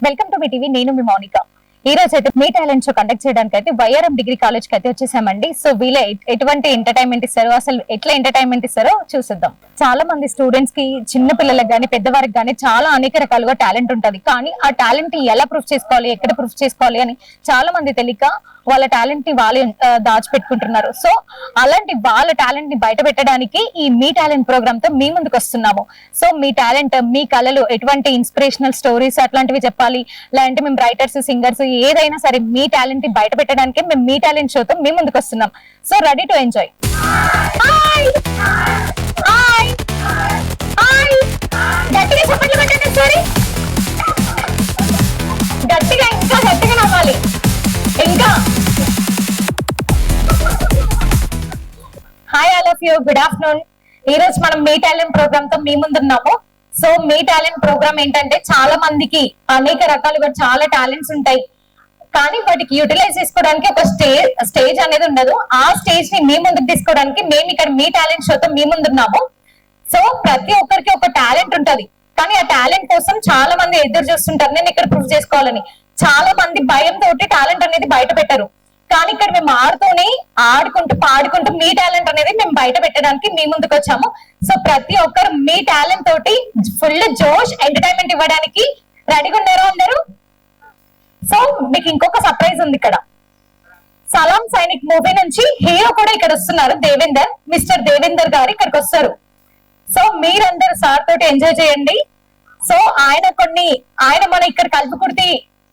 Welcome to me TV. నేను మీ మౌనిక. ఈ రోజు అయితే మీ టాలెంట్ షో కండక్ట్ చేయడానికి అయితే వైఆర్ఎం డిగ్రీ కాలేజ్ కి అయితే వచ్చేసామండి. సో వీళ్ళ ఎటువంటి ఎంటర్టైన్మెంట్ ఇస్తారో, అసలు ఎట్లా ఎంటర్టైన్మెంట్ ఇస్తారో చూసిద్దాం. చాలా మంది స్టూడెంట్స్ కి, చిన్న పిల్లలకు గానీ పెద్దవారికి గానీ చాలా అనేక రకాలుగా టాలెంట్ ఉంటది. కానీ ఆ టాలెంట్ ఎలా ప్రూఫ్ చేసుకోవాలి, ఎక్కడ ప్రూఫ్ చేసుకోవాలి అని చాలా మంది తెలియక వాళ్ళ టాలెంట్ ని వాళ్ళే దాచిపెట్టుకుంటున్నారు. సో అలాంటి వాళ్ళ టాలెంట్ ని బయట పెట్టడానికి ఈ మీ టాలెంట్ ప్రోగ్రామ్ తో మీ ముందుకు వస్తున్నాము. సో మీ టాలెంట్, మీ కళలు, ఎటువంటి ఇన్స్పిరేషనల్ స్టోరీస్ అట్లాంటివి చెప్పాలి, లేదంటే మేము రైటర్స్, సింగర్స్ ఏదైనా సరే మీ టాలెంట్ ని బయట పెట్టడానికి మేము మీ టాలెంట్ షోతో మీ ముందుకు వస్తున్నాం. So ready to enjoy. గట్టిగా చెప్పండి, పెట్టండి సారీ. గట్టిగా, ఇంకా గట్టిగా నవ్వాలి. ఇంకా hi all of you, good afternoon. ఈ రోజు మనం మీ టాలెంట్ ప్రోగ్రామ్ తో మీ ముందున్నాము. సో మీ టాలెంట్ ప్రోగ్రామ్ ఏంటంటే, చాలా మందికి అనేక రకాలుగా చాలా టాలెంట్స్ ఉంటాయి, కానీ వాటికి యూటిలైజ్ చేసుకోవడానికి ఒక స్టేజ్ అనేది ఉండదు. ఆ స్టేజ్ ని మీ ముందుకు తీసుకోవడానికి మేము ఇక్కడ మీ టాలెంట్ షోతో మీ ముందున్నాము. సో ప్రతి ఒక్కరికి ఒక టాలెంట్ ఉంటది, కానీ ఆ టాలెంట్ కోసం చాలా మంది ఎదురు చూస్తుంటారు నేను ఇక్కడ ప్రూవ్ చేసుకోవాలని. చాలా మంది భయంతో టాలెంట్ అనేది బయట పెట్టరు, కానీ ఇక్కడ మేము ఆడుకుంటూ పాడుకుంటూ మీ టాలెంట్ అనేది మేము బయట పెట్టడానికి మీ ముందుకు వచ్చాము. సో ప్రతి ఒక్కరు మీ టాలెంట్ తోటి ఫుల్ జోష్ ఎంటర్టైన్మెంట్ ఇవ్వడానికి రెడీగా ఉన్నారో అందరూ? సో మీకు ఇంకొక సర్ప్రైజ్ ఉంది ఇక్కడ. సలాం సైనిక్ మూవీ నుంచి హీరో కూడా ఇక్కడ వస్తున్నారు, దేవేందర్. మిస్టర్ దేవేందర్ గారు ఇక్కడికి వస్తారు. సో మీరందరూ సార్ తోటి ఎంజాయ్ చేయండి. సో ఆయన మన ఇక్కడ కల్పకుర్తి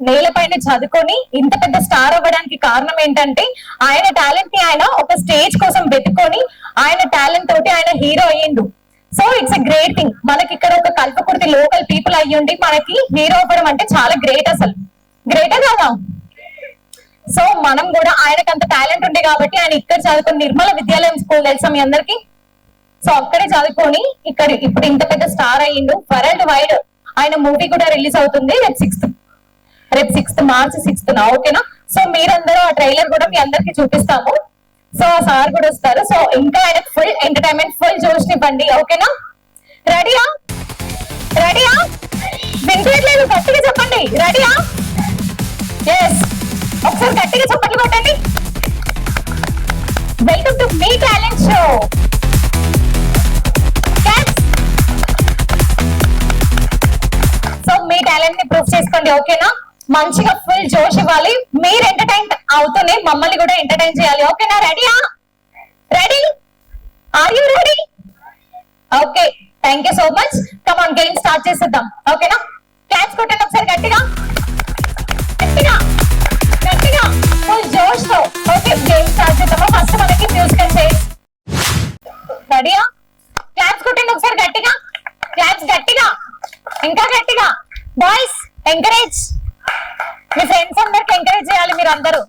నేలపైన చదువుకొని ఇంత పెద్ద స్టార్ అవ్వడానికి కారణం ఏంటంటే, ఆయన టాలెంట్ ని ఆయన ఒక స్టేజ్ కోసం వెతుకొని ఆయన టాలెంట్ తోటి ఆయన హీరో అయ్యిండు. So it's a great thing. మనకి ఇక్కడ ఒక కల్పకుర్తి లోకల్ పీపుల్ అయ్యుండి మనకి హీరో అవ్వడం అంటే చాలా గ్రేట్. అసలు గ్రేటే కదా. సో మనం కూడా ఆయనకు అంత టాలెంట్ ఉంది కాబట్టి ఆయన ఇక్కడ చదువుకుని, నిర్మల విద్యాలయం స్కూల్ తెలుసా మీ అందరికి? సో అక్కడే చదువుకొని ఇక్కడ ఇప్పుడు ఇంత పెద్ద స్టార్ అయ్యిండు. వరల్డ్ వైడ్ ఆయన మూవీ కూడా రిలీజ్ అవుతుంది రేపు 6th March 6th. ఓకేనా? సో మీరందరూ ఆ ట్రైలర్ కూడా మీ అందరికి చూపిస్తాము. సో ఆ సార్ కూడా వస్తారు. సో ఇంకా ఆయన ఫుల్ ఎంటర్టైన్మెంట్, ఫుల్ జోష్ నివ్వండి. ఓకేనా? రెడీయా? వినిపించట్లేదు, గట్టిగా చెప్పండి. రెడీయా? ఎస్, ఒకసారి గట్టిగా చెప్పండి కొట్టండి. Welcome to me talent show. So me talent ని ప్రూవ్ చేసుకోండి. ఓకేనా? మంచిగా ఫుల్ జోష్ ఇవ్వాలి. మీరు ఎంటర్టైన్ అవుతూనే మమ్మల్ని కూడా ఎంటర్టైన్ చేయాలి. ఓకేనా? రెడీయా? Ready? Are you ready? Okay, thank you so much. Come on, game start చేసేద్దాం. ఓకేనా? క్లాప్స్ కొట్టండి ఒకసారి గట్టిగా ఫుల్ జోష్ తో. ఓకే, గేమ్ స్టార్ట్ చేద్దాము. ఫస్ట్ మనకి మ్యూజికల్ చైర్స్. రెడీయా? క్లాప్స్ కొట్టండి ఒకసారి గట్టిగా. క్లాప్స్ గట్టిగా, ఇంకా గట్టిగా. బాయ్స్ ఎంకరేజ్, మీ ఫ్రెండ్స్ అందరికి ఎంకరేజ్ చేయాలి మీరు అందరూ.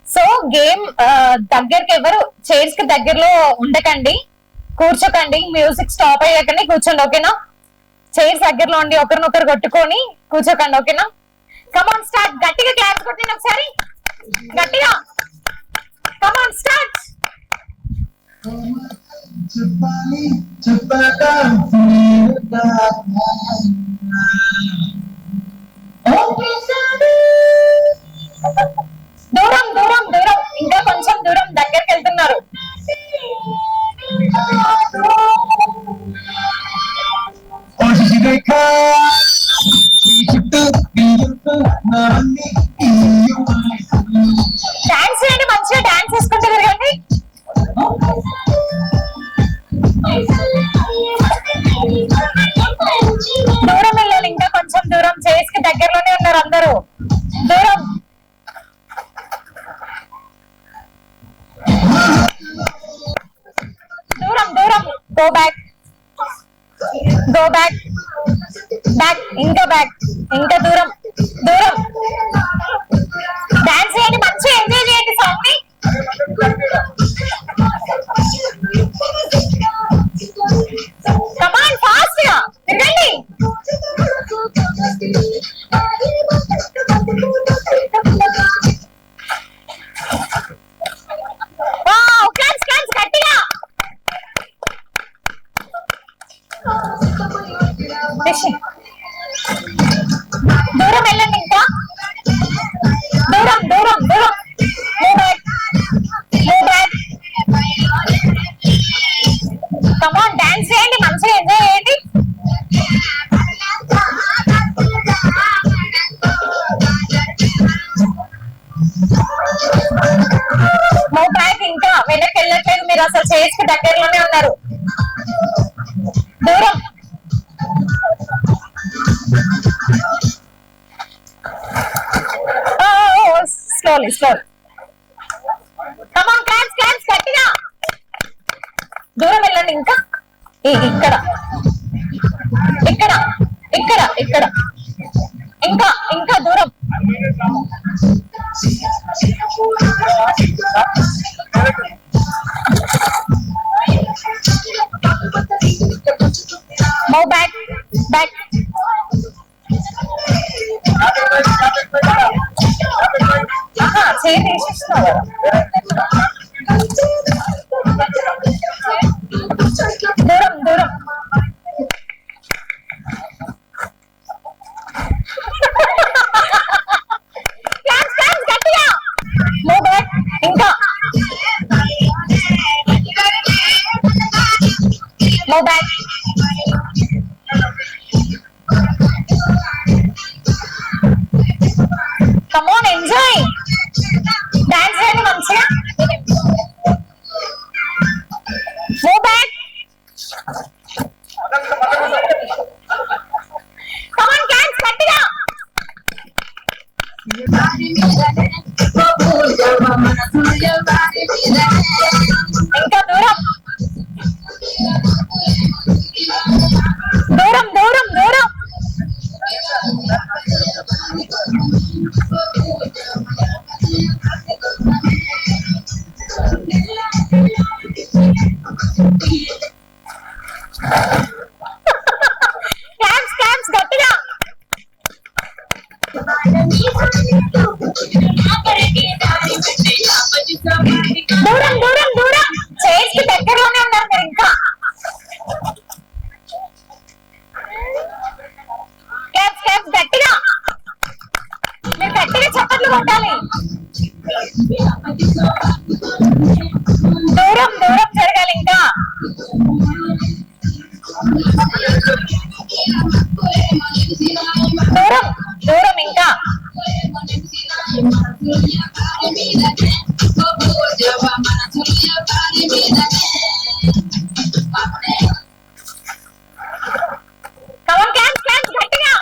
సో గేమ్ దగ్గరికి ఎవరు చైర్స్ కి దగ్గరలో ఉండకండి, కూర్చోకండి. మ్యూజిక్ స్టాప్ అయ్యాకనే కూర్చోండి. ఓకేనా? చైర్స్ దగ్గరలో ఉండి ఒకరినొకరు కొట్టుకొని కూర్చోకండి. ఓకేనా? Come on start. గట్టిగా క్లాప్స్ కొట్టండి ఒకసారి గట్టిగా. Come on start. దూరం దూరం దూరం, ఇంకా కొంచెం దూరం దగ్గరికి వెళ్తున్నారు. డాన్స్ చేయండి, మంచిగా డాన్స్ చేసుకుంటూ తిరగండి. దూరం వెళ్ళాలి, ఇంకా కొంచెం దూరం. చైర్స్ కి దగ్గరలోనే ఉన్నారు అందరూ. దూరం దూరం దూరం. గో బ్యాక్, ఇంకా బ్యాక్, ఇంకా దూరం. డాన్స్ చేయండి, మంచిగా ఎంజాయ్ చేయండి సాంగ్ ని. కమాన్ ఫాస్ట్ గా తిరగండి. గట్టిగా. మీరు అసలు చేసి దగ్గరలోనే ఉన్నారు. దూరం స్లోలీ స్లోలీ. కమాన్ క్లాప్స్ క్లాప్స్ గట్టిగా. దూరం వెళ్ళండి. ఇంకా ఇక్కడ ఇక్కడ ఇక్కడ ఇక్కడ ఇంకా ఇంకా దూరం. Move back back. చేయి తీసేస్తున్నావు కదా. దూరం దూరం. గట్టిగా మూవ్ బ్యాక్. ఇంకా move back. Come on enjoy. Dance చేయండి మంచిగా. Move back. Come on dance గట్టిగా. ఇంకా దూరం దూరం దూరం దూరం. క్లాప్స్ క్లాప్స్ గట్టిగా. దూరం దూరం దూరం. చేసి దగ్గరలోనే ఉన్నారు మీరు. ఇంకా క్లాప్స్ క్లాప్స్ గట్టిగా. మీరు గట్టిగా చప్పట్లు కొట్టాలి. దూరం దూరం జరగాలి. ఇంకా దూరం దూరం. ఇంకా కమాన్ క్లాప్స్ క్లాప్స్ గట్టిగా.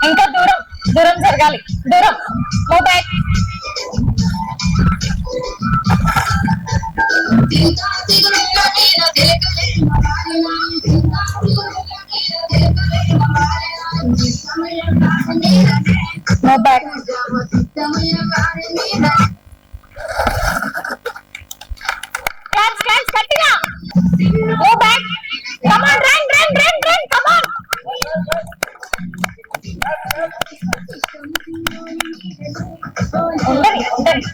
ఇంకా దూరం దూరం జరగాలి. దూరం move back. Move back. Claps claps గట్టిగా. Move back. Come on run run run run. Come on. ఉండని ఉండని.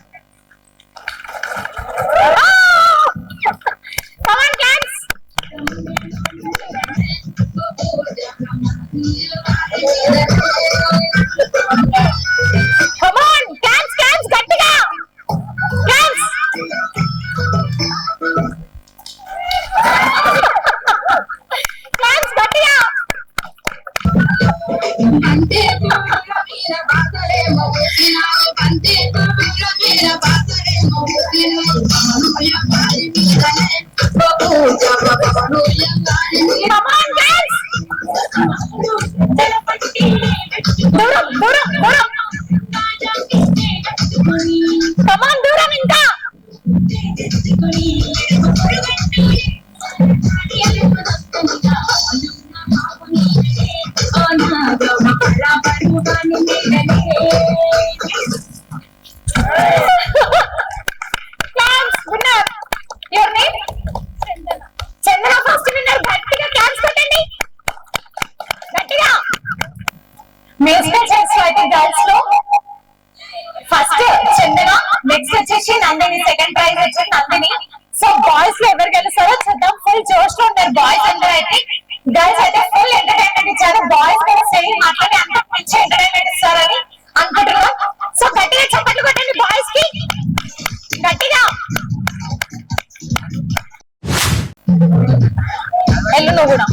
Come on claps. Come on claps claps గట్టిగా. క్లాప్స్. క్లాప్స్ గట్టిగా. Come on, guys! దూరం దూరం దూరం. Come on, దూరం ఇంకా. ఫస్ట్ చందన, నెక్స్ట్ వచ్చేసి నందిని, సెకండ్ ప్రైజ్ వచ్చేసి నందిని. సో బాయ్స్ లో ఎవరు గెలుస్తారో చూద్దాం. ఫుల్ జోష్ లో ఉన్నారు బాయ్స్ అందరూ. అయితే గర్ల్స్ అయితే ఫుల్ ఎంటర్టైన్మెంట్ ఇచ్చారు. బాయ్స్ కూడా సేమ్ అట్లనే అంత మంచి ఎంటర్టైన్మెంట్ ఇస్తారని అనుకుంటున్నాం. సో గట్టిగా చప్పట్లు కొట్టండి బాయ్స్ కి, గట్టిగా. ఎల్లు నువ్వు కూడా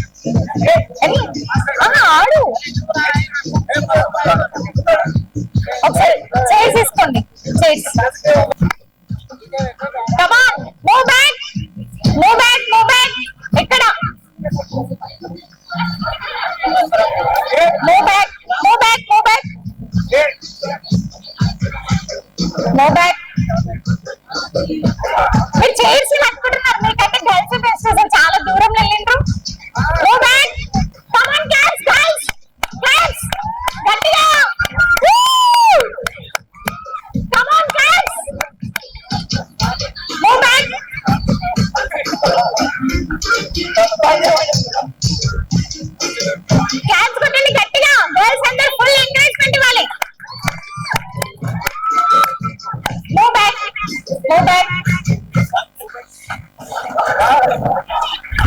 ఆడు. ఒకసారి చేసి తీసుకోండి. Chairs. Come on, move back, move back, move back. ఎక్కడ? Move back, move back, move back, move back. మీరు చైర్స్ పట్టుకుంటున్నారు, మీకంటే గర్ల్స్ బెస్ట్. అసలు చాలా దూరం వెళ్ళిండ్రు. Move back. Come on, girls, girls, girls. గట్టిగా. Come on, girls. Move back. Catch కొట్టండి గట్టిగా. గర్ల్స్ అందరూ ఫుల్ ఎంకరేజ్మెంట్ ఇవ్వాలి. Move back, move back.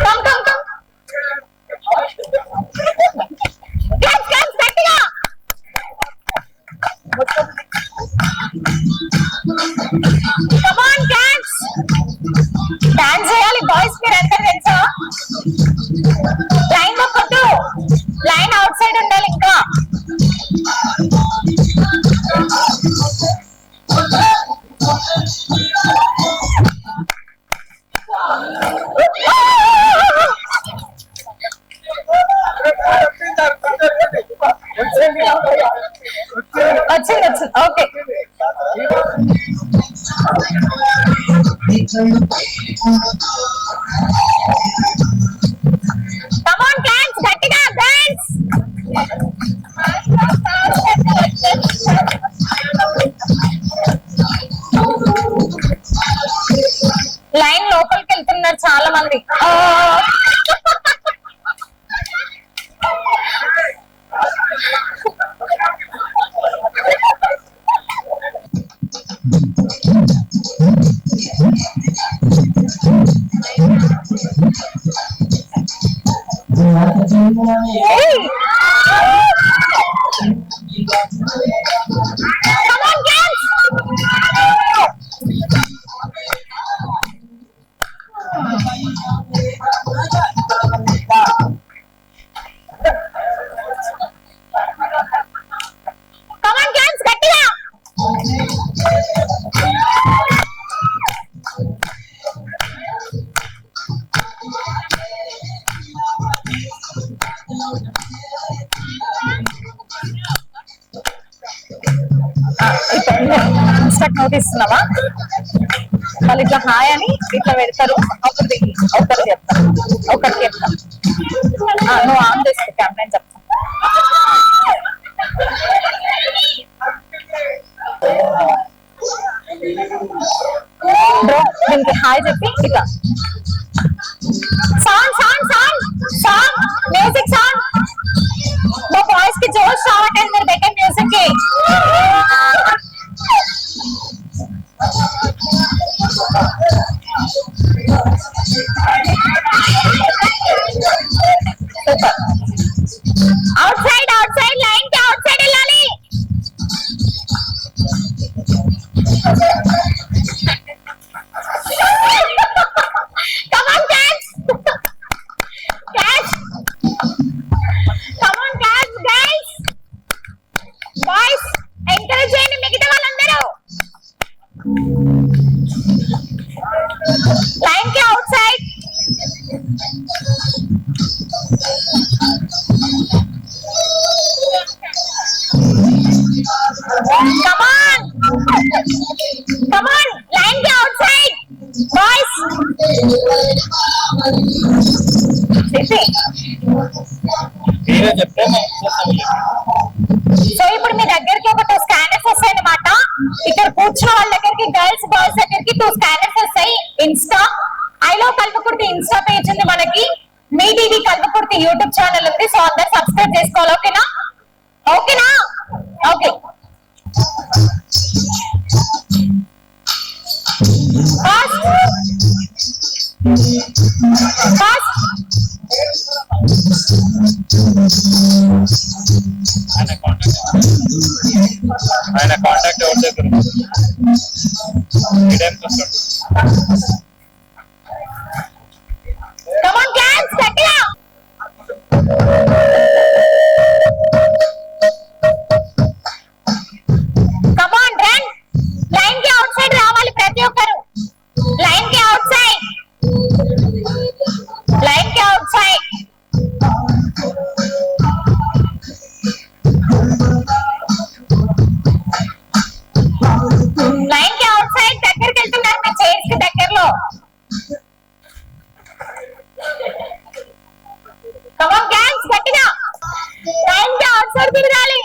Come, come, come. Catch, catch, గట్టిగా. Come on, catch. డాన్స్ చేయాలి బాయ్స్, మీరు అందరు తెలుసా? లైన్ లో కొట్టు, లైన్ అవుట్ సైడ్ ఉండాలి. ఇంకా వచ్చింది వచ్చింది. ఓకే, come on cats, గట్టిగా డాన్స్. లైన్ లోపలికి వెళ్తున్నారు చాలా మంది. Come on, girls. Come on, girls, గట్టిగా. ఇన్స్టాక్ నోటిస్తున్నావా? వాళ్ళు ఇట్లా హాయ్ అని ఇట్లా పెడతారు. ఒకరికి చెప్తాను, ఒకరికి చెప్తాను. నువ్వు ఆన్ చేస్తే కెమెరా చెప్తాను. బ్రో దీనికి హాయ్ చెప్పి ఇట్లా song song song song music song. మా బాయ్స్ కి జోష్ రావట్లేదు, మీరు పెట్టే మ్యూజిక్ కి. Out side out side line కి అవుట్ సైడ్ వెళ్ళాలి. Come on cats, cats. Come on cats, guys, boys encourage చేయండి మిగతా వాళ్ళందరూ. లైన్ కి out side. Come on, come on, line ke outside, boys. So ఇప్పుడు మీ దగ్గరికి ఒక 2 స్కానర్స్ వస్తాయి అన్నమాట. ఇక్కడ కూర్చున్న వాళ్ళ దగ్గరికి గర్ల్స్ బాయ్స్ దగ్గరికి 2 స్కానర్స్ వస్తాయి. Insta I love Kalwakurthy Insta page ఉంది మనకి. మీ టీవీ కల్వకుర్తి యూట్యూబ్ ఛానల్ ఉంది. సో అందరు సబ్స్క్రైబ్ చేసుకోవాలి. ఓకేనా? ఓకేనా? ఓకే. Fast fast. ఆయన కాంటాక్ట్ ఎవరి దగ్గర ఈ టైంకి వస్తాడు. Come on cats, గట్టిగా. Come on run. Come on girls గట్టిగా టైం కి అవుట్ సైడ్ తిరగాలి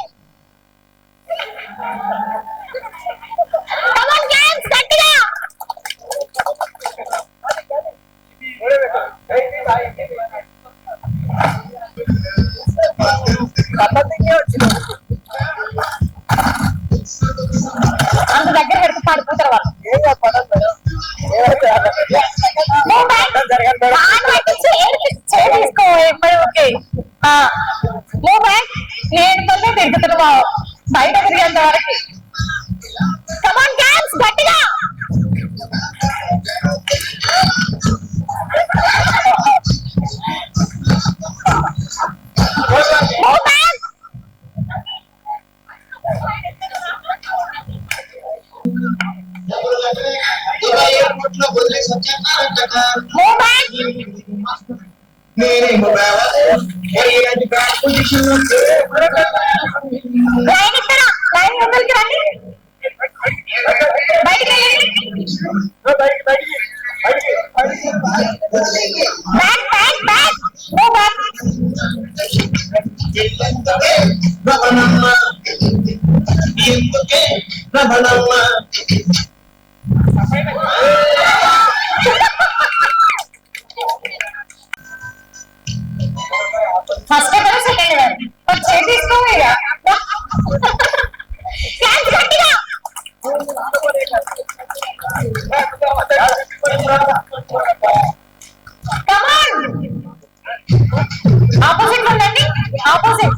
కమాన్ గర్ల్స్ గట్టిగా అంత దగ్గర పెడితే పడిపోతారు వాళ్ళు తీసుకో ఓకే మూవ్ బ్యాక్ నేను పల్లె తిరుగుతున్నా బయట తిరిగేంత వరకు కమాన్ గర్ల్స్ గట్టిగా move back move back line ఇస్తారా లైన్ ముందరికి రండి బయటికి వెళ్ళండి back back back move back first ఎవరు సెకండ్ ఎవరు చేతి తీసుకోవాలి గట్టిగా కమాన్ ఆపోజిట్ ఉండండి ఆపోజిట్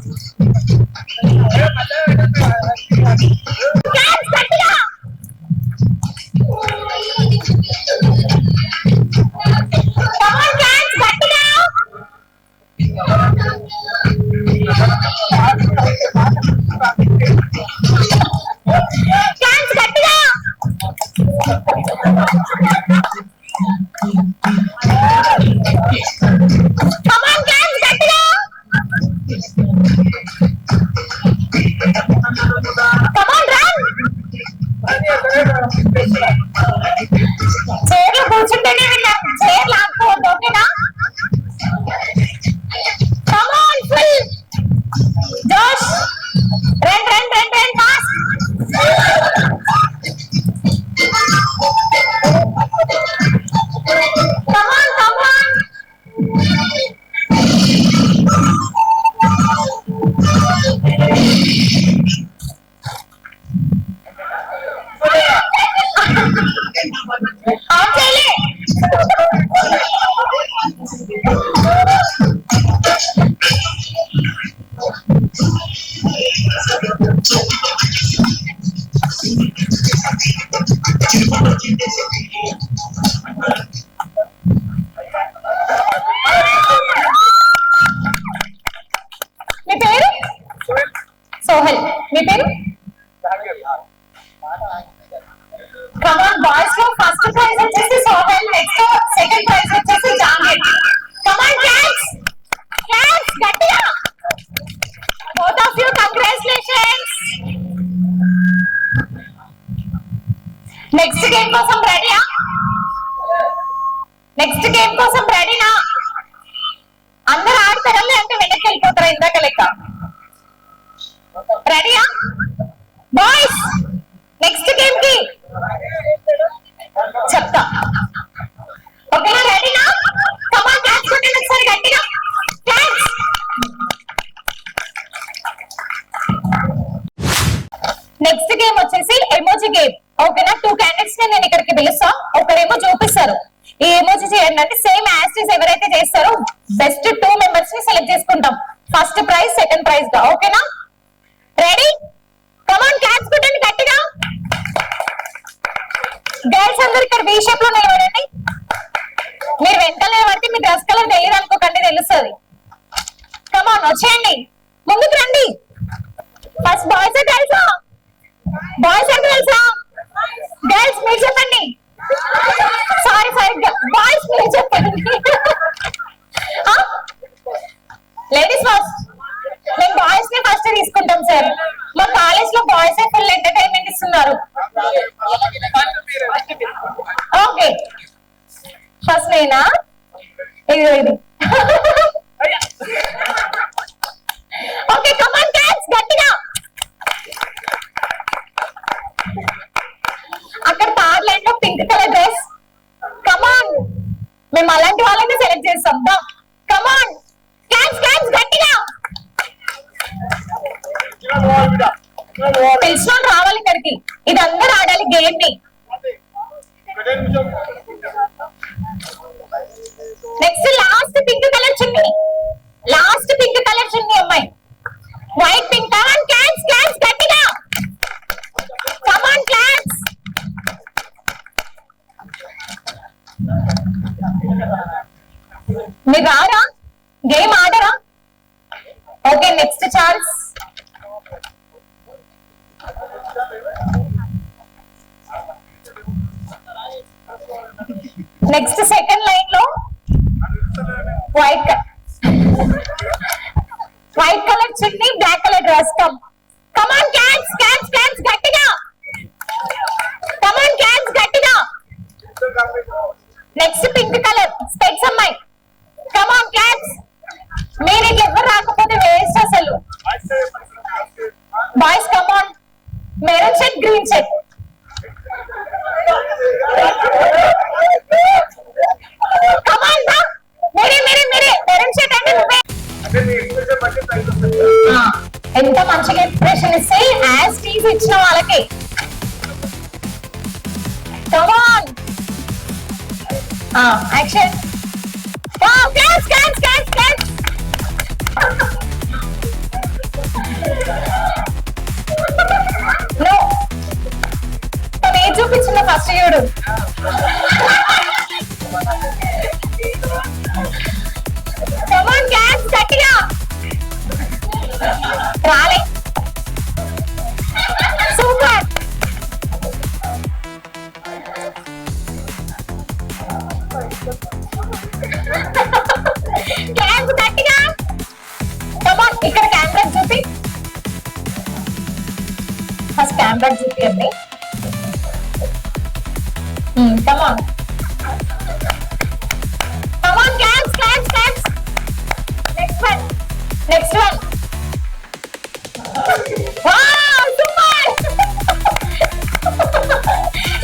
గట్టిగా కమాన్ గట్టిగా గట్టిగా కమాన్ గట్టిగా కమాన్ రన్ చైర్లో కూర్చుంటేనే విన్నాను చైర్ లాక్కోవద్దు ఓకేనా కమాన్ ఫుల్ జోష్ run run run run fast come on come on on చేయలే మీ పేరు సోహెల్ మీ పేరు కమాన్ బాయ్స్ లో ఫస్ట్ ప్రైజ్ వచ్చేసి సోహెల్ నెక్స్ట్ సెకండ్ ప్రైజ్ వచ్చేసి జాంగీర్ కమాన్ క్యాట్స్ గట్టిగా both of you congratulations next game కోసం రెడీయా నెక్స్ట్ గేమ్ కోసం రెడీనా అందరూ ఆడతారా అంటే వెనక్కి వెళ్ళిపోతారా ఇందాక లెక్క రెడీయా బాయ్స్ నెక్స్ట్ గేమ్ కి చెప్తా ఓకేనా రెడీనా కమాన్ క్యాచ్ కొట్టండి ఒకసారి గట్టిగా క్యాచ్ నెక్స్ట్ గేమ్ వచ్చేసి ఎమోజీ గేమ్ ఓకేనా 2 క్యాండిడేట్స్ ని నేను ఇక్కడికి పిలుస్తా ఒకరేమో చూపిస్తారు ఈ ఎమోజీ చేయండి అంటే సేమ్ యాస్టీస్ ఎవరైతే చేస్తారో బెస్ట్ 2 మెంబర్స్ ని సెలెక్ట్ చేసుకుంటాం ఫస్ట్ ప్రైజ్ సెకండ్ ప్రైజ్ గా ఓకేనా రెడీ కమాన్ క్యాచ్ కొట్టండి గట్టిగా గర్ల్స్ అందరు ఇక్కడ వి షేప్ లో నిలబడండి మీరు వెంటనే నిలబడితే మీ డ్రెస్ కలర్ తెలియదు అనుకోకండి తెలుస్తుంది కమాన్ వచ్చేయండి ముందుకు రండి ఫస్ట్ బాయ్స్ గర్ల్సా బాయ్స్ అంటే తెలుసా గర్ల్స్ మీరు చెప్పండి సారీ బాయ్స్ మీరు చెప్పండి లేడీస్ ఫస్ట్ మేము బాయ్స్ ని ఫస్ట్ తీసుకుంటాం సార్ మా కాలేజ్ లో బాయ్స్ ఫుల్ ఎంటర్టైన్మెంట్ ఇస్తున్నారు ఓకే ఫస్ట్ నేనా ఇది తెలిసిన వాళ్ళు రావాలి ఇక్కడికి. ఇది అందరూ ఆడాలి గేమ్ ని. నెక్స్ట్ లాస్ట్ పింక్ కలర్ చున్నీ. లాస్ట్ పింక్ కలర్ చున్నీ అమ్మాయి. White pink. కమాన్ క్యాన్స్ క్యాన్స్ గట్టిగా. కమాన్ క్యాన్స్. మీరు రారా గేమ్ ఆడరా? Okay next chance. Next second line లో వైట్ కలర్ చున్నీ, బ్లాక్ కలర్ డ్రెస్. కమాన్ క్యాన్స్ క్యాన్స్ క్యాన్స్ గట్టిగా. కమాన్ క్యాన్స్ గట్టిగా. నెక్స్ట్ పింక్ కలర్ స్పెక్స్ అమ్మాయి. కమాన్ క్యాన్స్. మీరు ఇట్లా ఎవరు రాకపోతే వేస్ట్ అసలు. Boys come on. Maroon shirt, green shirt. Come on బా. మీరే మెరూన్ షర్ట్ అంటే నువ్వే. ఎంత మంచిగా ఎక్స్ప్రెషన్ ఇస్తే యాజ్ టీజ్ ఇచ్చిన వాళ్ళకి. Come on action. క్యాన్స్ క్యాన్స్ క్యాన్స్ క్యాన్స్. నో తను ఏది చూపించిందో ఫస్ట్ చూడు. కమాన్ క్యాన్స్ గట్టిగా. రాలే. సూపర్. క్యాన్స్ గట్టిగా. కమాన్ ఇక్కడ కెమెరా చూపి. ఫస్ట్ కెమెరా చూపి అండి. కమాన్ కమాన్ క్యాన్స్ క్యాన్స్ క్యాన్స్. Next one. Next one. Wow super.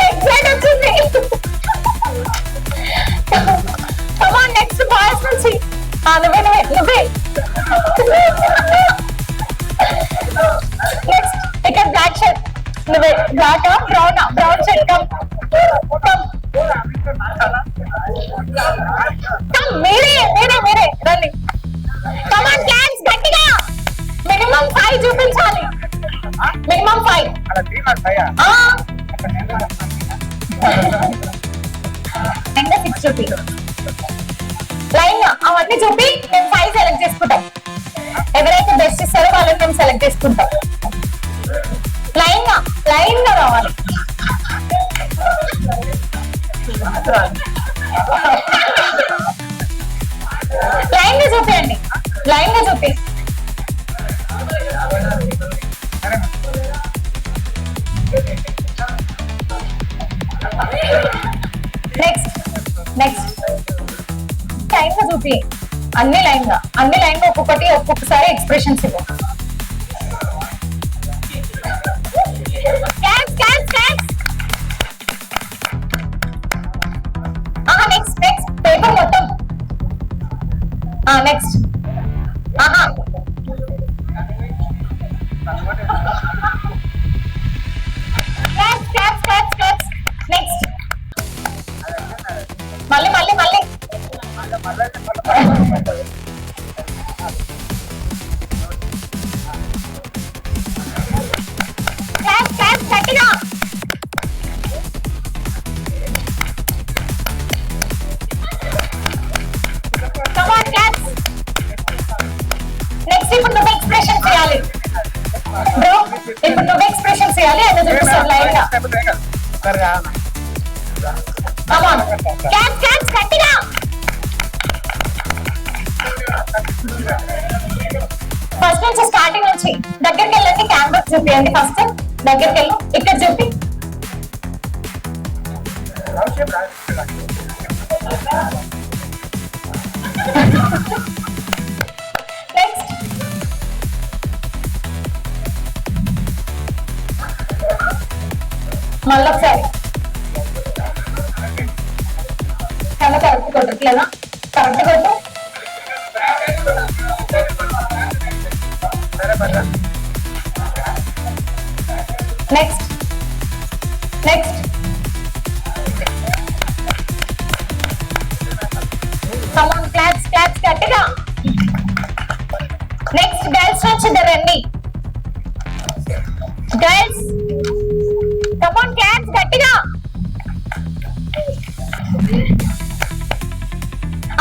Excite వచ్చింది. కమాన్ నెక్స్ట్ బాయ్స్ నుంచి. నువ్వే నెక్స్ట్. ఇక్కడ బ్లాక్ షర్ట్. నువ్వే బ్లాక్ బ్రౌన్ షర్ట్. మీరే రండి. కమాన్ క్యాన్స్ గట్టిగా. మినిమం 5 చూపించాలి. మినిమం 5. ఇంకా 6 చూపి. లైన్ అవన్నీ చూపి మేము 5 సెలెక్ట్ చేసుకుంటాం. ఎవరైతే బెస్ట్ ఇస్తారో వాళ్ళని మేము సెలెక్ట్ చేసుకుంటాం. లైన్ గా రావాలి. లైన్ గా చూపియండి. లైన్ గా చూపి. నెక్స్ట్ లైన్ గా చూపి. అన్ని లైన్ గా ఒక్కొక్కసారి ఎక్స్ప్రెషన్స్ ఇవ్వు. నెక్స్ట్ పేపర్ మొత్తం. నెక్స్ట్ నెక్స్ట్ మళ్ళీ గట్టిగా. నెక్స్ట్ ఇప్పుడు నువ్వు ఎక్స్ప్రెషన్ చేయాలి బ్రో. ఇప్పుడు నువ్వు ఎక్స్ప్రెషన్ చేయాలి. అది చూపిస్తాను లైన్ గా. కమాన్ క్యాన్స్ గట్టిగా. ఫస్ట్ నుంచి స్టార్టింగ్ నుంచి దగ్గరికి వెళ్ళండి. కెమెరా చూపియండి. ఫస్ట్ దగ్గరికి వెళ్ళు. ఇక్కడ చూపి. నెక్స్ట్ మళ్ళీ ఒకసారి. కరెక్ట్ కొట్టట్లేదా? కరెక్ట్ కొట్టు. Next next come on claps claps గట్టిగా. నెక్స్ట్ గర్ల్స్ నుంచి రండి. గర్ల్స్ కమాన్ క్లాప్స్ గట్టిగా.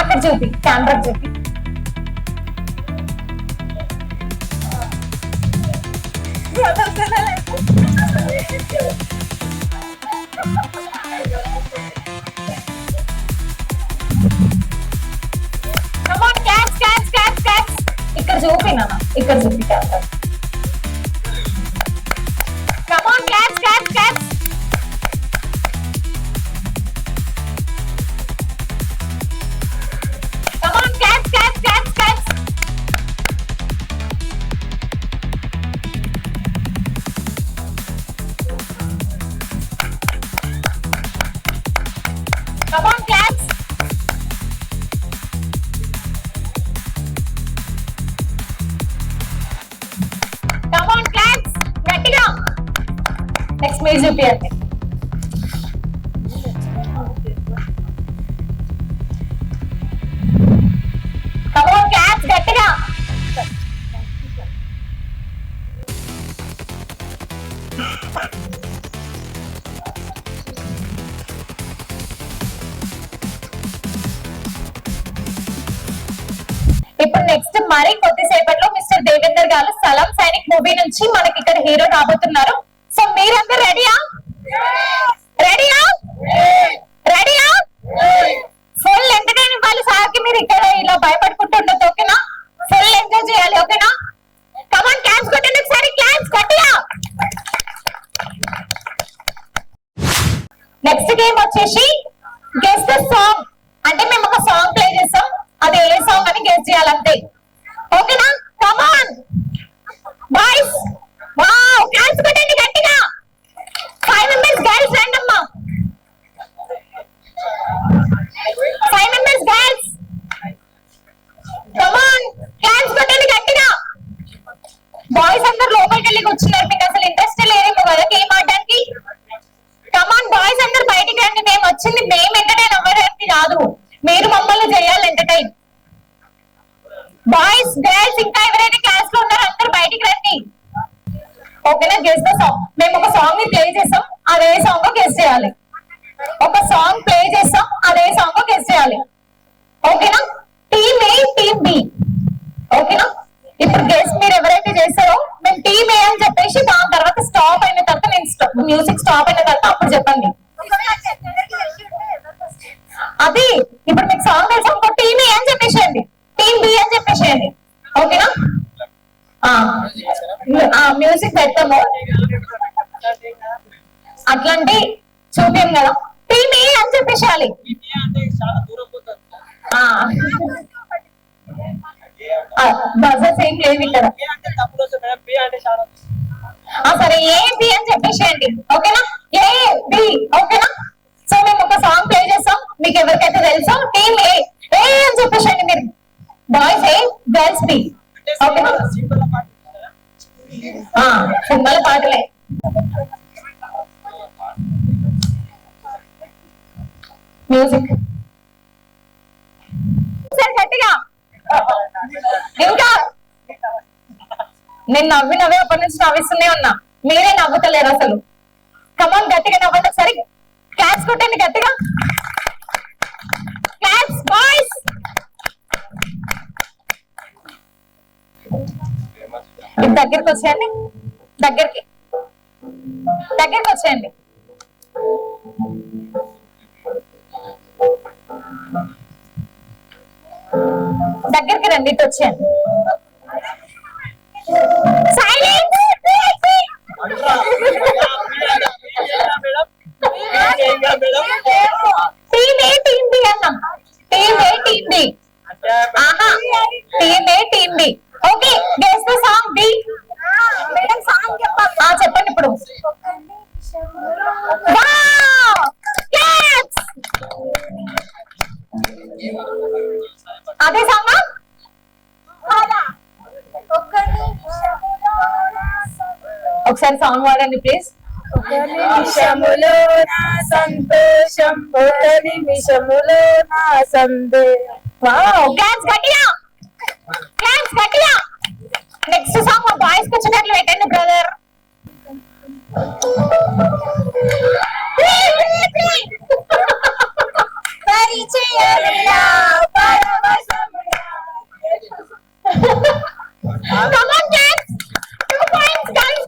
అక్కడ చూపి, కెమెరా చూపి. కమాన్ క్లాప్స్ క్లాప్స్ క్లాప్స్ క్లాప్స్. ఇక్కడ చూపి నాన్న, ఇక్కడ చూపి camera. Come on claps claps claps. Come on claps claps claps claps. Come on, claps. Come on, claps. గట్టిగా. Next మీరు చూపియండి. Come on, claps గట్టిగా. ఇప్పుడు నెక్స్ట్ మరి కొద్దిసేపట్లో మిస్టర్ దేవేందర్ గారు సలాం సైనిక్ మూవీ నుంచి మనకి ఇక్కడ హీరో రాబోతున్నారు. సో మీరందరూ రెడీయా? రెడీయా? రెడీయా? ఫుల్ ఎంటర్టైన్ ఇవ్వాలి సార్కి. మీరు ఇక్కడ ఇలా భయపడుకుంటూ ఉండదు, ఓకేనా? ఫుల్ ఎంజాయ్ చేయాలి, ఓకేనా? కమాన్ క్లాప్స్ కొట్టండి ఒకసారి, క్లాప్స్ గట్టిగా. నెక్స్ట్ గేమ్ వచ్చేసి గెస్ ద సాంగ్. అంటే మేము ఒక సాంగ్ ప్లే చేస్తాం, అది ఏ సాంగ్ అని గెస్ చేయాలంతే, ఓకేనా? Come on boys. వావ్, క్లాప్స్ కొట్టండి గట్టిగా. 5 మెంబర్స్ గర్ల్స్ రండి అమ్మా. 5 మెంబర్స్ గర్ల్స్. కమాన్ క్లాప్స్ కొట్టండి గట్టిగా. బాయ్స్ అందరు లోపలికి వెళ్ళి కూర్చున్నారు, మీకు అసలు ఇంట్రెస్ట్ లేదేమో కదా గేమ్ ఆడడానికి. కమాన్ బాయ్స్ అందరు బయటికి రండి. మేము వచ్చింది మేము ఎంటర్టైన్ అవ్వడానికి కాదు, మీరు మమ్మల్ని చేయాలి ఎంటర్టైన్. బాయ్స్ గర్ల్స్ ఇంకా ఎవరైతే క్లాస్ లో ఉన్నారో అందరు బయటికి రండి, ఓకేనా? Guess the song. మేము ఒక సాంగ్ ని ప్లే చేస్తాం, అదే సాంగ్ గెస్ చేయాలి. ఒక సాంగ్ ప్లే చేస్తాం, అదే సాంగ్ గెస్ చేయాలి, ఓకేనా? టీమ్ ఏ టీమ్ బి, ఓకేనా? ఇప్పుడు గెస్ మీరు ఎవరైతే చేస్తారో మేము టీమ్ ఏ అని చెప్పేసి దాని తర్వాత స్టాప్ అయిన తర్వాత నేను మ్యూజిక్ స్టాప్ అయిన తర్వాత అప్పుడు చెప్పండి. అది ఇప్పుడు మీకు సాంగ్ తెలుసా, ఇంకో టీమ్ ఏ అని చెప్పేసేయండి, టీమ్ బి అని చెప్పేసేయండి, ఓకేనా? మ్యూజిక్ పెడతాము, అట్లాంటి చూపాం కదా. టీమ్ ఏ అని చెప్పేసేయాలి. బజర్స్ ఏం లేవు ఇక్కడ. సరే ఏ బి అని చెప్పేసేయండి, ఓకేనా? ఏ బి, ఓకేనా? సో మేము ఒక సాంగ్ ప్లే చేస్తాం, మీకు ఎవరికైతే తెలుసో టీమ్ ఏ ఏ అని చెప్పేసేయండి మీరు. బాయ్స్ ఏ గర్ల్స్ బి, ఓకేనా? సింబల్ పాటలే. మ్యూజిక్ సరే గట్టిగా. ఇంకా నేను నవ్వే అప్పటి నుంచి నవ్విస్తూనే ఉన్నా, మీరే నవ్వుతలేరు అసలు. కమాన్ గట్టిగా నవ్వండి ఒకసారి, క్లాప్స్ కొట్టండి గట్టిగా. Claps boys. దగ్గరికి వచ్చేయండి, దగ్గరికి వచ్చేయండి. దగ్గరికి రండి, ఇటు వచ్చేయండి. Silent. Team A team B అన్నా, team A team B. Team A team B, okay. Guess the song B. చెప్పండి ఇప్పుడు. అదే సాంగ్. ఒకసారి సాంగ్ వాడండి ప్లీజ్. ఒక నిమిషములో నా సంతోషం, ఒక నిమిషములో నా సందేహం. వావ్, క్లాప్స్ గట్టిగా, క్లాప్స్ గట్టిగా. నెక్స్ట్ సాంగ్ మా బాయ్స్ కి వచ్చేటట్లు పెట్టండి brother. Come on, guys. 2 points, guys.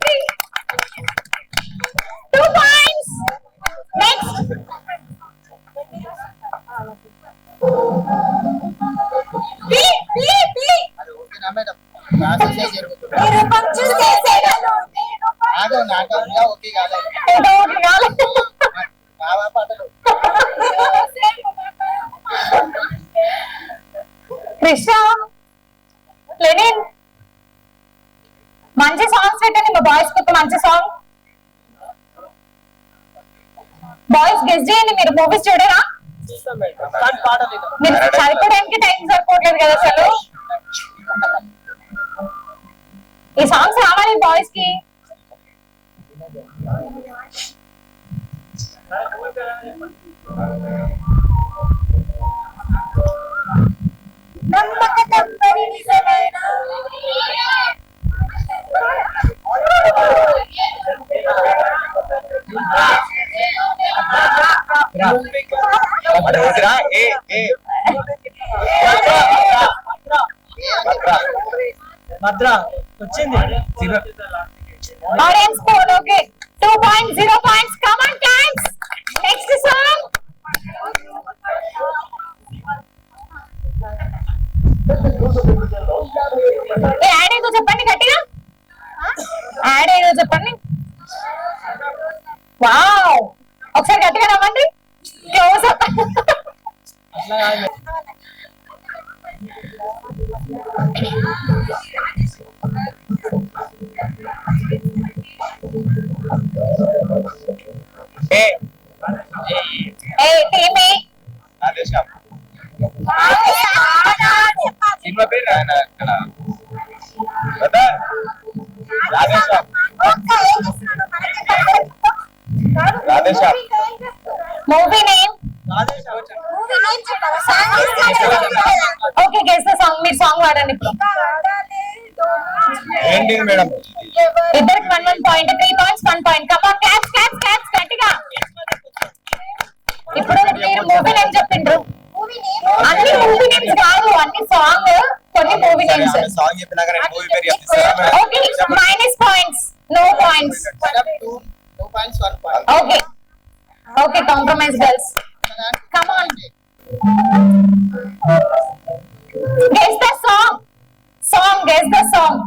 2 points. Next. Krishna, Lenin, మంచి సాంగ్స్ పెట్టండి మా బాయ్స్ కి. మంచి సాంగ్ బాయ్స్ గెస్ చేయండి. మీరు మూవీస్ చూడరా? మీరు చదువుకోవడానికి టైం సరిపోవట్లేదు కదా అసలు. ఈ సాంగ్స్ రావాలి బాయ్స్ కి. భద్ర వచ్చింది. Audience score okay. 2 points, 0 points. Come on, guys. Next song. Add ఏదో చెప్పండి గట్టిగా. యాడ్ ఏదో చెప్పండి. వావ్, ఒకసారి గట్టిగా నవ్వండి. Close up. సినిమా పేరు movie name. Okay, guess the song. మీరు సాంగ్ వాడండి ఇప్పుడు. ఏంటి మేడం? ఇద్దరికి 1 point, 3 points, 1 point. Come on, claps, claps, claps గట్టిగా. ఇప్పుడు మీరు మూవీ నేమ్ చెప్పిండ్రు. అన్ని మూవీ నేమ్స్ కాదు, అన్ని సాంగ్, కొన్ని మూవీ నేమ్స్. సాంగ్ చెప్పినా కానీ మూవీ పేరు చెప్తారా? Okay, minus points, no points. 2 points, 1 point. Okay okay, compromise girls. Come on, guess the song. Song, guess the song.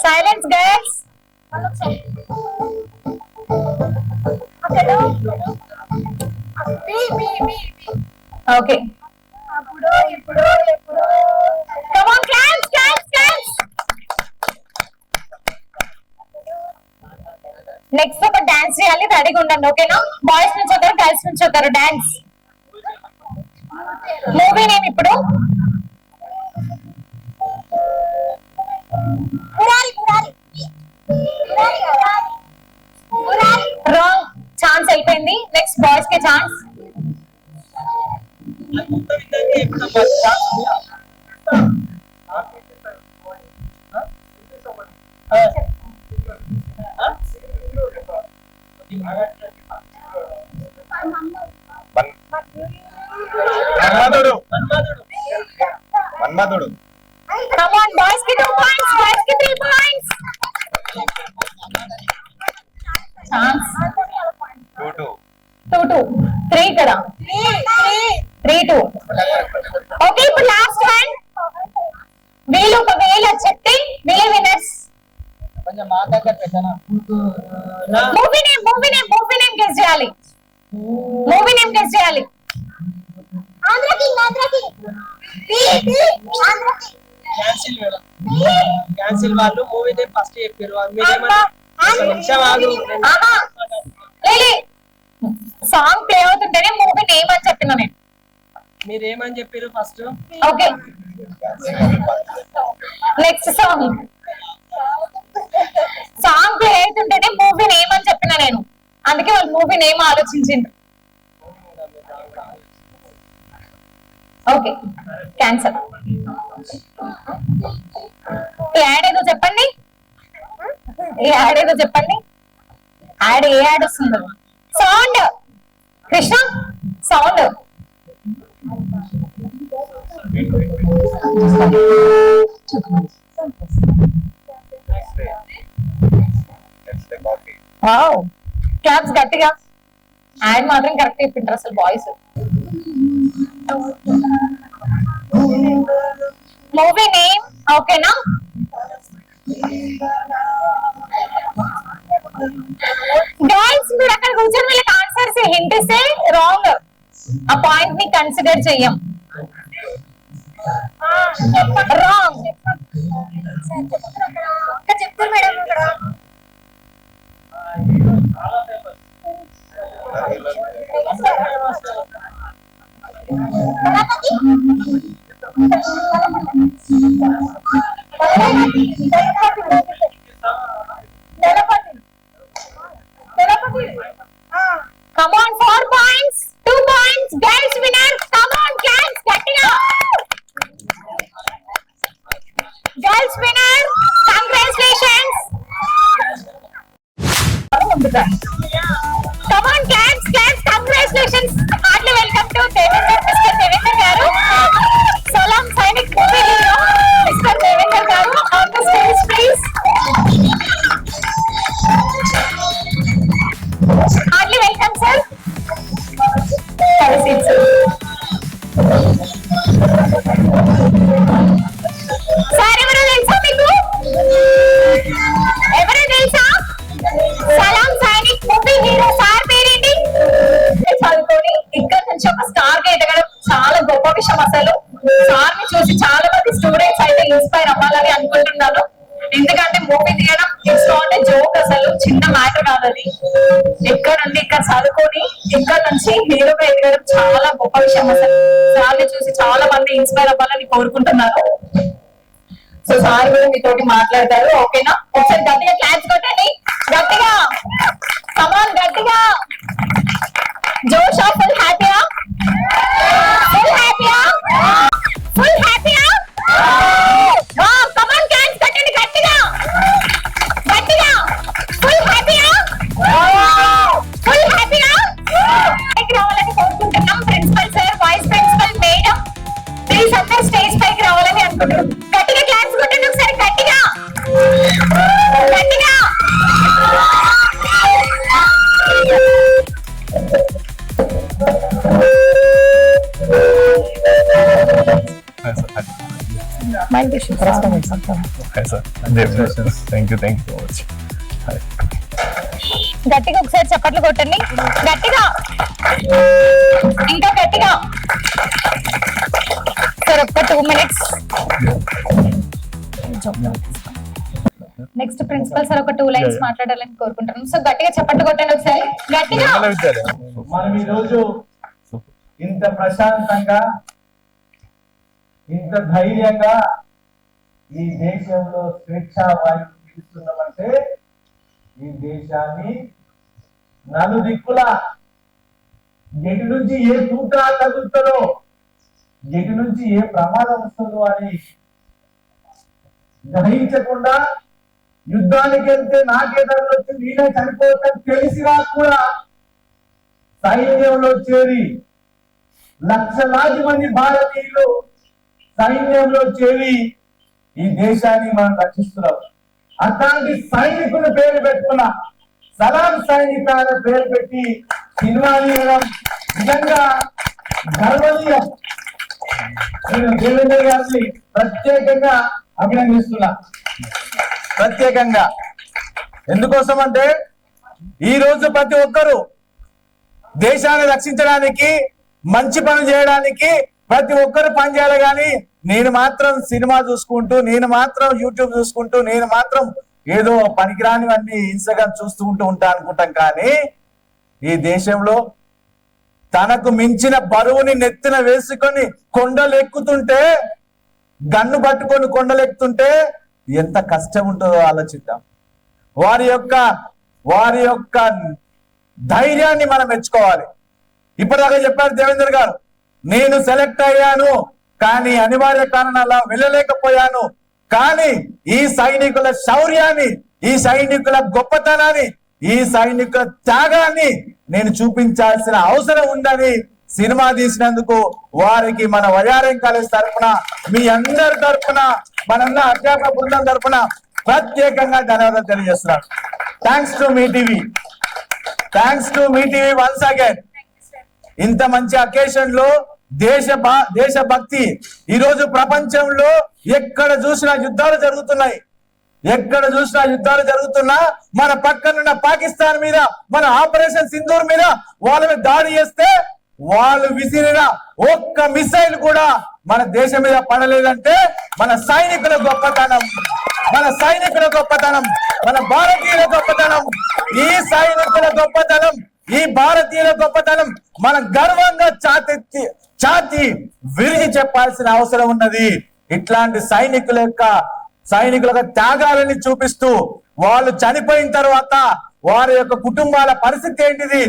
Silence girls. Okay, come on, claps, claps, claps. Next ఒక dance చేయాలి, రెడీగా ఉండండి ఓకేనా? Boys నుంచి ఒకరు, girls నుంచి ఒకరు dance. Movie name ఇప్పుడు రాంగ్. ఛాన్స్ అయిపోయింది. నెక్స్ట్ బాయ్స్ కి chance. Manmadhudu. Manmadhudu. Come on, boys ki 2 points, girls ki 3 points. Chance. 2-2. 3 kada. 3-2. Okay, ఇప్పుడు లాస్ట్ వన్. వీళ్ళు ఒకవేళ చెప్తే వీళ్ళే విన్నర్స్. కొంచెం మా దగ్గర పెట్టనా? మూవీ నేమ్ గెస్ చేయాలి. మూవీ నేమ్ గెస్ చేయాలి. Andhra king. Cancel madam, cancel వాళ్ళు మూవీ నేమ్ ఫస్ట్ చెప్పారు. మీరేమన్నా నిమిషం ఆగు. సాంగ్ ప్లే అవుతుంటేనే మూవీ నేమ్ అని చెప్పిన నేను. మీరు ఏమని చెప్పారు first? Okay, next song. Song play అవుతుంటేనే మూవీ నేమ్ అని చెప్పిన నేను, అందుకే వాళ్ళు మూవీ నేమ్ ఆలోచించిండ్రు. Okay, cancel. యాడ్ ఏదో చెప్పండి, యాడ్ ఏదో చెప్పండి. యాడ్ ఏ యాడ్ వస్తుందో? Sound Krishna, sound. క్లాప్స్ గట్టిగా. యాడ్ మాత్రం కరెక్ట్ చెప్పింటారు అసలు బాయ్స్. మూవీ నేమ్ ఓకేనా? గర్ల్స్ మీరు అక్కడ కూర్చొని వీళ్ళకి ఆన్సర్స్ హింట్ ఇస్తే రాంగ్, ఆ పాయింట్ ని కన్సిడర్ చెయ్యం. రాంగ్ చెప్తారు మేడం. ఇక్కడ Come on, 4 points, 2 points, girls winner. Come on, girls, గట్టిగా. Girls winner, congratulations. Come on, girls, congratulations. Heartily welcome to Devendra, Mr. Devendra garu. Salam Sainik movie hero, Mr. Devendra garu, on the stage, please. Heartily welcome, sir. Have a seat, sir. Sir, ఎవరో తెలుసా మీకు? ఎవరో తెలుసా? సలాం Sainik movie hero sir పేరేంటి? చదువుకొని ఇక్కడ నుంచి ఒక స్టార్ గా ఎదగడం చాలా గొప్ప విషయం. అసలు సార్ ని చూసి చాలా మంది స్టూడెంట్స్ అయితే ఇన్స్పైర్ అవ్వాలని అనుకుంటున్నాను. ఎందుకంటే మూవీ తీయడం ఇట్స్ నాట్ ఏ జోక్, అసలు చిన్న మ్యాటర్ కాదు అది. ఇక్కడ నుండి ఇక్కడ చదువుకొని ఇక్కడ నుంచి హీరోగా ఎదగడం చాలా గొప్ప విషయం. అసలు సార్ ని చూసి చాలా మంది ఇన్స్పైర్ అవ్వాలని కోరుకుంటున్నాను. సో సార్ కూడా మీతోటి మాట్లాడతారు, ఓకేనా? ఒకసారి గట్టిగా క్లాప్స్ కొట్టండి, గట్టిగా. కమాన్, గట్టిగా. జోషా, ఫుల్ హ్యాపీయా? ఫుల్ హ్యాపీయా? ఫుల్ హ్యాపీయా? కమాన్, క్లాప్స్ కొట్టండి గట్టిగా, గట్టిగా. ఫుల్ హ్యాపీయా? ఫుల్ హ్యాపీయా? పైకి రావాలని కోరుకుంటున్నాం. Principal sir, vice principal madam, please అందరూ స్టేజ్ పైకి రావాలని అనుకుంటున్నాం. గట్టిగా క్లాప్స్ కొట్టండి ఒకసారి, గట్టిగా, గట్టిగా. గట్టిగా ఒకసారి చప్పట్లు కొట్టండి, గట్టిగా, ఇంకా గట్టిగా. సార్ ఒక్క 2 minutes. నెక్స్ట్ ప్రిన్సిపల్ సార్ ఒక 2 lines మాట్లాడాలని కోరుకుంటున్నాను. సో గట్టిగా చప్పట్లు కొట్టండి ఒకసారి, గట్టిగా. మనం ఈ రోజు ఇంత ప్రశాంతంగా, ఇంత ధైర్యంగా ఈ దేశంలో స్వేచ్ఛా వాయువు పీలుస్తున్నామంటే ఈ దేశాన్ని నలుదిక్కుల ఎటు నుంచి ఏ తూట తగులుతుందో, ఎటు నుంచి ఏ ప్రమాదం వస్తుందో అని గ్రహించకుండా యుద్ధానికి వెళ్తే నాకే ధరలు వచ్చి నేనే చనిపోతాను తెలిసినా కూడా సైన్యంలో చేరి లక్షలాది మంది భారతీయులు సైన్యంలో చేరి ఈ దేశాన్ని మనం రక్షిస్తున్నాం. అట్లాంటి సైనికుల పేరు పెట్టుకున్న సలాం సైనిక పేరు పెట్టి సినిమా తీయడం నిజంగా గర్వనీయం. నేను దేవేంద్ర గారిని ప్రత్యేకంగా అభినందిస్తున్నా. ప్రత్యేకంగా ఎందుకోసం అంటే ఈ రోజు ప్రతి ఒక్కరూ దేశాన్ని రక్షించడానికి, మంచి పని చేయడానికి ప్రతి ఒక్కరు పని చేయాలి. కానీ నేను మాత్రం సినిమా చూసుకుంటూ, నేను మాత్రం యూట్యూబ్ చూసుకుంటూ, నేను మాత్రం ఏదో పనికిరానివన్నీ ఇన్స్టాగ్రామ్ చూస్తూ ఉంటా అనుకుంటాం. కానీ ఈ దేశంలో తనకు మించిన బరువుని నెత్తిన వేసుకొని కొండలు ఎక్కుతుంటే, గన్ను పట్టుకొని కొండలు ఎక్కుతుంటే ఎంత కష్టం ఉంటుందో ఆలోచిద్దాం. వారి యొక్క ధైర్యాన్ని మనం మెచ్చుకోవాలి. ఇప్పటిదాకా చెప్పారు దేవేందర్ గారు, నేను సెలెక్ట్ అయ్యాను కానీ అనివార్య కారణాల వెళ్ళలేకపోయాను, కానీ ఈ సైనికుల శౌర్యాన్ని, ఈ సైనికుల గొప్పతనాన్ని, ఈ సైనికుల త్యాగాన్ని నేను చూపించాల్సిన అవసరం ఉందని సినిమా తీసినందుకు వారికి మన వైఆర్ఎం కాలేజ్ తరఫున, మీ అందరి తరఫున, మనందరి అధ్యాపక బృందం తరఫున ప్రత్యేకంగా ధన్యవాదాలు తెలియజేస్తున్నాను. Thanks to me TV, thanks to me TV once again. ఇంత మంచి అకేషన్ లో దేశభక్తి, ఈరోజు ప్రపంచంలో ఎక్కడ చూసినా యుద్ధాలు జరుగుతున్నాయి. ఎక్కడ చూసినా యుద్ధాలు జరుగుతున్నా మన పక్కనున్న పాకిస్తాన్ మీద, మన ఆపరేషన్ సింధూర్ మీద వాళ్ళ మీద దాడి చేస్తే వాళ్ళు విసిరిన ఒక్క మిసైల్ కూడా మన దేశం మీద పడలేదంటే మన సైనికుల గొప్పతనం, మన సైనికుల గొప్పతనం, మన భారతీయుల గొప్పతనం, ఈ సైనికుల గొప్పతనం, ఈ భారతీయుల గొప్పతనం మనం గర్వంగా ఛాతి విరిగి చెప్పాల్సిన అవసరం ఉన్నది. ఇట్లాంటి సైనికుల యొక్క త్యాగాలని చూపిస్తూ వాళ్ళు చనిపోయిన తర్వాత వారి యొక్క కుటుంబాల పరిస్థితి ఏంటిది,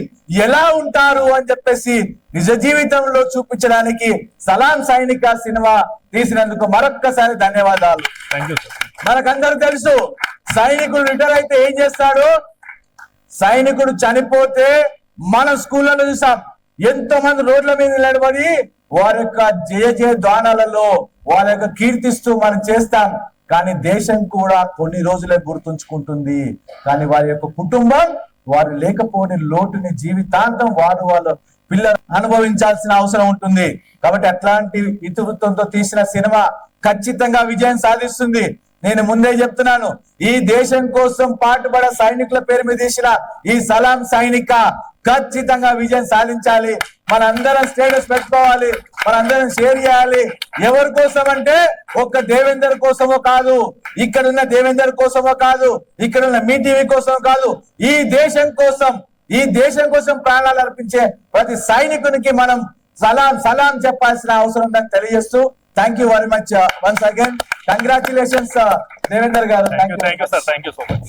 ఎలా ఉంటారు అని చెప్పేసి నిజ జీవితంలో చూపించడానికి సలాం సైనిక సినిమా తీసినందుకు మరొక్కసారి ధన్యవాదాలు. మనకందరూ తెలుసు, సైనికుడు రిటైర్ అయితే ఏం చేస్తాడు, సైనికుడు చనిపోతే మన స్కూళ్ళలో చూసాం ఎంతో మంది రోడ్ల మీద నిలబడి వారి యొక్క జయ ద్వానాలలో వాళ్ళ యొక్క కీర్తిస్తూ మనం చేస్తాం. కానీ దేశం కూడా కొన్ని రోజులే గుర్తుంచుకుంటుంది. కానీ వారి యొక్క కుటుంబం వారు లేకపోని లోటుని జీవితాంతం వాళ్ళ పిల్లలు అనుభవించాల్సిన అవసరం ఉంటుంది. కాబట్టి అట్లాంటి ఇతివృత్తంతో తీసిన సినిమా ఖచ్చితంగా విజయం సాధిస్తుంది. నేను ముందే చెప్తున్నాను, ఈ దేశం కోసం పాటుపడ సైనికుల పేరు మీద తీసిన ఈ సలాం సైనిక ఖచ్చితంగా విజయం సాధించాలి. మనందరం స్టేటస్ పెట్టుకోవాలి, మనందరం షేర్ చేయాలి. ఎవరి కోసం అంటే ఒక్క దేవేందర్ కోసమో కాదు, ఇక్కడున్న దేవేందర్ కోసమో కాదు, ఇక్కడున్న మీ టీవీ కోసమో కాదు, ఈ దేశం కోసం ప్రాణాలు అర్పించే ప్రతి సైనికునికి మనం సలాం చెప్పాల్సిన అవసరం ఉందని తెలియజేస్తూ thank you very much once again. Congratulations Devender గారు. Thank you sir, thank you so much.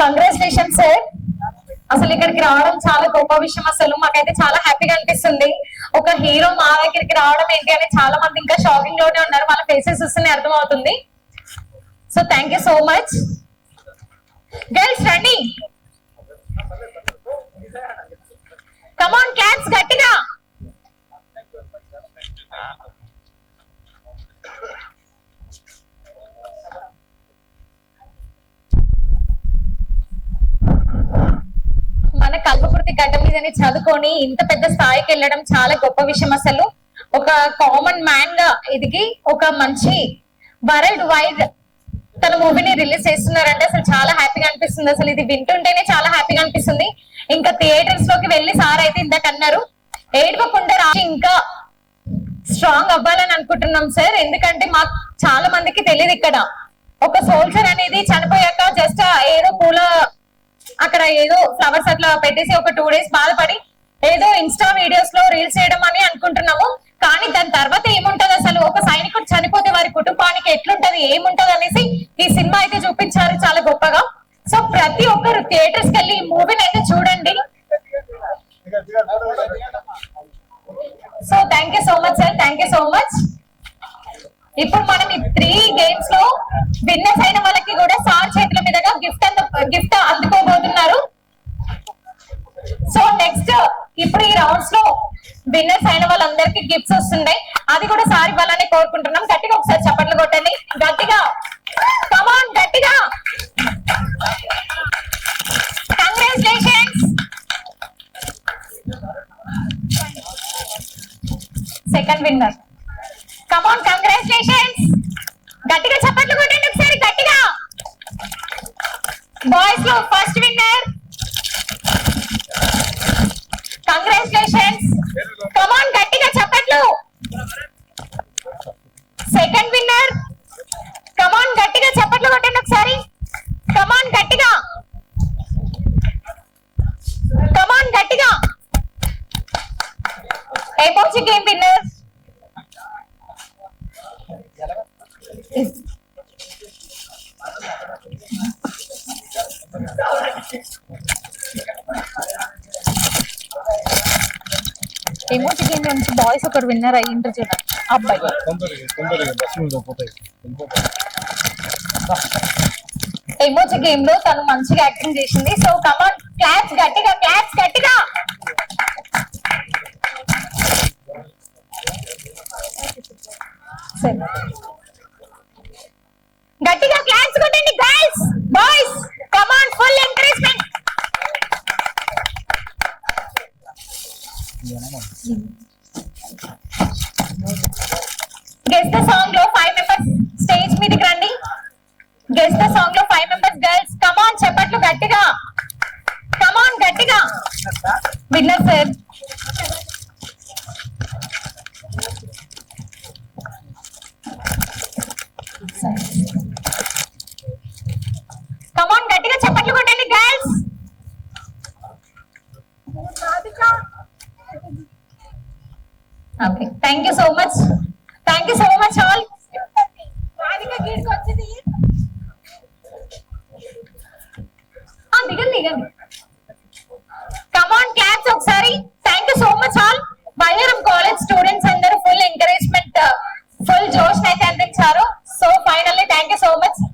Congratulations sir. అసలు ఇక్కడికి రావడం చాలా గొప్ప విషయం. అసలు మాకైతే చాలా హ్యాపీగా అనిపిస్తుంది. ఒక హీరో మా దగ్గరికి రావడం ఏంటి అని చాలా మంది ఇంకా షాకింగ్ లోనే ఉన్నారు. వాళ్ళ ఫేసెస్ చూస్తేనే అర్థం అవుతుంది. So thank you so much. Girls రండి, కమాన్ క్లాప్స్ గట్టిగా. మన కల్పకుర్తి గడ్డ మీదని చదువుకొని ఇంత పెద్ద స్థాయికి వెళ్ళడం చాలా గొప్ప విషయం. అసలు ఒక కామన్ మ్యాన్ గా ఎదిగి ఒక మంచి వరల్డ్ వైడ్ తన మూవీని రిలీజ్ చేస్తున్నారంటే అసలు చాలా హ్యాపీగా అనిపిస్తుంది. అసలు ఇది వింటుంటేనే చాలా హ్యాపీగా అనిపిస్తుంది. ఇంకా థియేటర్స్ లోకి వెళ్ళి సార్ అయితే ఇందాక అన్నారు, ఏడవకుండా రాసి ఇంకా స్ట్రాంగ్ అవ్వాలని అనుకుంటున్నాం సార్. ఎందుకంటే మాకు చాలా మందికి తెలియదు, ఇక్కడ ఒక సోల్జర్ అనేది చనిపోయాక జస్ట్ ఏదో పూల అక్కడ ఏదో ఫ్లవర్స్ అట్లా పెట్టేసి ఒక 2 days బాధపడి ఏదో ఇన్స్టా వీడియోస్ లో రీల్స్ చేయడం అని అనుకుంటున్నాము. కానీ దాని తర్వాత ఏముంటది, అసలు ఒక సైనికుడు చనిపోతే వారి కుటుంబానికి ఎట్లుంటది, ఏముంటది అనేసి ఈ సినిమా అయితే చూపించారు చాలా గొప్పగా. సో ప్రతి ఒక్కరు థియేటర్స్ కి వెళ్ళి ఈ మూవీని అయితే చూడండి. So thank you so much sir, thank you so much. ఇప్పుడు మనం ఈ 3 games లో విన్నర్స్ అయిన వాళ్ళకి కూడా సార్ చేతుల మీదుగా గిఫ్ట్ అందుకోబోతున్నారు. సో నెక్స్ట్ ఇప్పుడు ఈ రౌండ్స్ లో విన్నర్స్ అయిన వాళ్ళందరికీ గిఫ్ట్స్ వస్తున్నాయి. అది కూడా సార్ ఇవ్వాలని కోరుకుంటున్నాం. గట్టిగా ఒకసారి చప్పట్లు కొట్టండి, గట్టిగా, కమాన్ గట్టిగా. కంగ్రాచులేషన్స్. సెకండ్ విన్నర్, కమాన్ కంగ్రాచులేషన్స్. గట్టిగా చప్పట్లు కొట్టండి ఒకసారి గట్టిగా. బాయ్స్ లో ఫస్ట్ విన్నర్, కంగ్రాచులేషన్స్. కమాన్ గట్టిగా చప్పట్లు. సెకండ్ విన్నర్, కమాన్ గట్టిగా చప్పట్లు. చప్పట్లు కొట్టండి ఒకసారి. కమాన్ గట్టిగా, కమాన్ గట్టిగా. Emoji game winners emoji game నుంచి బాయ్స్ ఒకరు విన్నర్ అయ్యింటారు చూడండి. అబ్బాయి ఎమోజీ గేమ్ లో తను మంచిగా యాక్టింగ్ చేసింది. సో కమాన్ క్లాప్స్ గట్టిగా, క్లాప్స్ గట్టిగా. గట్టిగా క్లాప్స్ కొట్టండి girls, boys. Come on, full encouragement. Guess the song లో 5 మెంబర్స్ స్టేజ్ మీదకి రండి. గెస్ ద సాంగ్ లో 5 మెంబర్స్ గర్ల్స్. కమాన్ చప్పట్లు గట్టిగా, కమాన్ గట్టిగా. Winner sir. కమాన్ గట్టిగా చప్పట్లు కొట్టండి girls. Okay, thank you so much, thank you so much all. దిగండి దిగండి. కమాన్ క్లాప్స్ ఒకసారి. Thank you so much all. Bayyaram college students అందరూ ఫుల్ ఎంకరేజ్మెంట్, ఫుల్ జోష్ అయితే అందించారు. So finally thank you so much.